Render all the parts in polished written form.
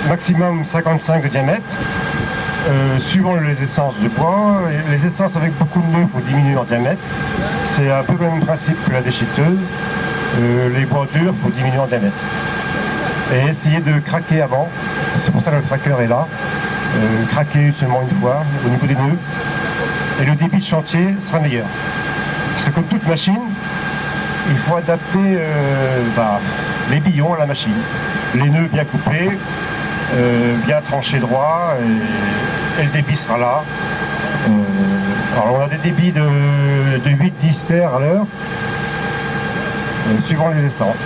Maximum 55 de diamètre. Suivant les essences de bois, les essences avec beaucoup de nœuds, il faut diminuer en diamètre. C'est un peu le même principe que la déchiqueteuse. Les bois durs, il faut diminuer en diamètre. Et essayer de craquer avant. C'est pour ça que le craqueur est là. Craquer seulement une fois au niveau des nœuds. Et le débit de chantier sera meilleur. Parce que comme toute machine, il faut adapter les billons à la machine. Les nœuds bien coupés, bien tranchés droit, et le débit sera là. Alors on a des débits de 8-10 terres à l'heure, suivant les essences.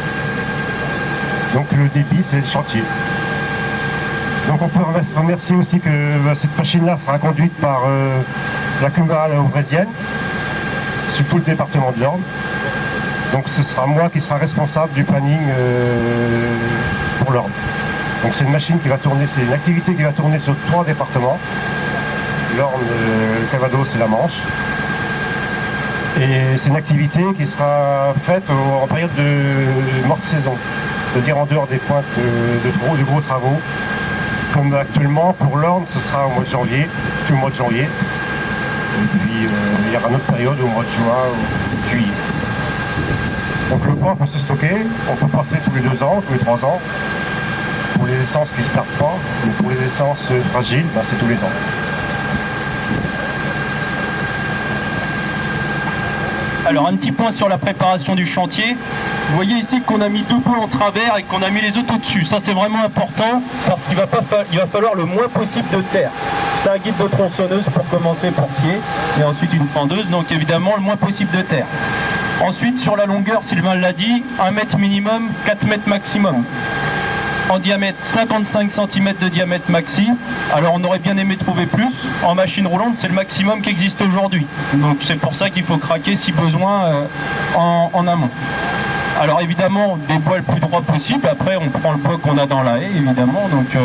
Donc le débit, c'est le chantier. Donc on peut remercier aussi que cette machine-là sera conduite par la Cuma Auvrésienne, sur tout le département de l'Orne. Donc ce sera moi qui sera responsable du planning pour l'Orne. Donc c'est une machine qui va tourner, c'est une activité qui va tourner sur 3 départements. L'Orne, le Calvados et la Manche. Et c'est une activité qui sera faite en période de morte saison, c'est-à-dire en dehors des pointes de gros travaux. Comme actuellement pour l'Orne, ce sera au mois de janvier, tout le mois de janvier. Et puis il y aura une autre période au mois de juin ou juillet. Donc le bois peut se stocker, on peut passer tous les 2 ans, tous les 3 ans. Pour les essences qui ne se perdent pas, mais pour les essences fragiles, c'est tous les ans. Alors un petit point sur la préparation du chantier. Vous voyez ici qu'on a mis 2 bouts en travers et qu'on a mis les autres au-dessus. Ça c'est vraiment important parce qu'il va falloir le moins possible de terre. C'est un guide de tronçonneuse pour commencer pour scier et ensuite une fendeuse, donc évidemment le moins possible de terre. Ensuite sur la longueur, Sylvain l'a dit, 1 mètre minimum, 4 mètres maximum. En diamètre, 55 cm de diamètre maxi. Alors on aurait bien aimé trouver plus. En machine roulante, c'est le maximum qui existe aujourd'hui. Donc c'est pour ça qu'il faut craquer si besoin en amont. Alors évidemment, des bois le plus droit possible. Après, on prend le bois qu'on a dans la haie, évidemment. Donc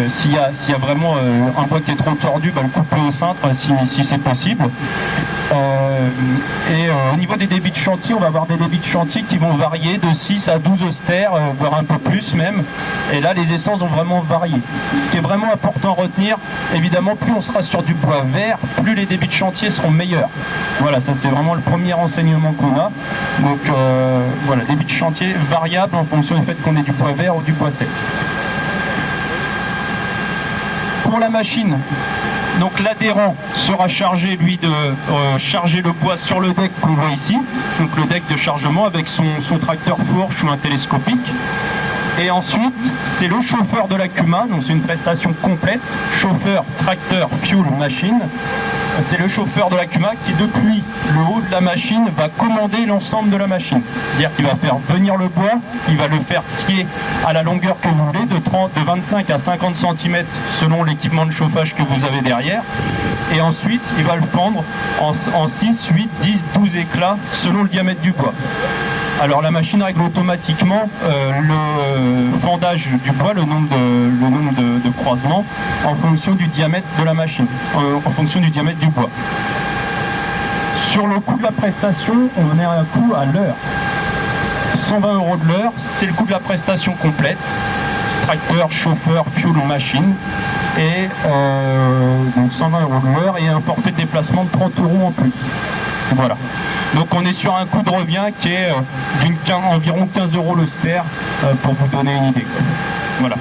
s'il y a vraiment un bois qui est trop tordu, le couper au cintre si c'est possible. Au niveau des débits de chantier, on va avoir des débits de chantier qui vont varier de 6 à 12 austères, voire un peu plus même. Et là, les essences vont vraiment varier. Ce qui est vraiment important à retenir, évidemment, plus on sera sur du bois vert, plus les débits de chantier seront meilleurs. Voilà, ça c'est vraiment le premier renseignement qu'on a. Donc voilà, débit de chantier variable en fonction du fait qu'on ait du bois vert ou du bois sec. Pour la machine, donc l'adhérent sera chargé lui de charger le bois sur le deck qu'on voit ici, donc le deck de chargement avec son tracteur fourche ou un télescopique. Et ensuite, c'est le chauffeur de la Cuma, donc c'est une prestation complète, chauffeur, tracteur, fuel, machine. C'est le chauffeur de la Cuma qui, depuis le haut de la machine, va commander l'ensemble de la machine. C'est-à-dire qu'il va faire venir le bois, il va le faire scier à la longueur que vous voulez, de 25 à 50 cm selon l'équipement de chauffage que vous avez derrière. Et ensuite, il va le fendre en 6, 8, 10, 12 éclats selon le diamètre du bois. Alors la machine règle automatiquement le fendage du bois, le nombre de croisements en fonction du diamètre de la machine, en fonction du diamètre du bois. Sur le coût de la prestation, on est à un coût à l'heure. 120 € de l'heure, c'est le coût de la prestation complète. Tracteur, chauffeur, fuel ou machine. Et donc 120 € de l'heure et un forfait de déplacement de 30 € en plus. Voilà. Donc on est sur un coût de revient qui est d'environ 15 € l'austère pour vous donner une idée. Voilà.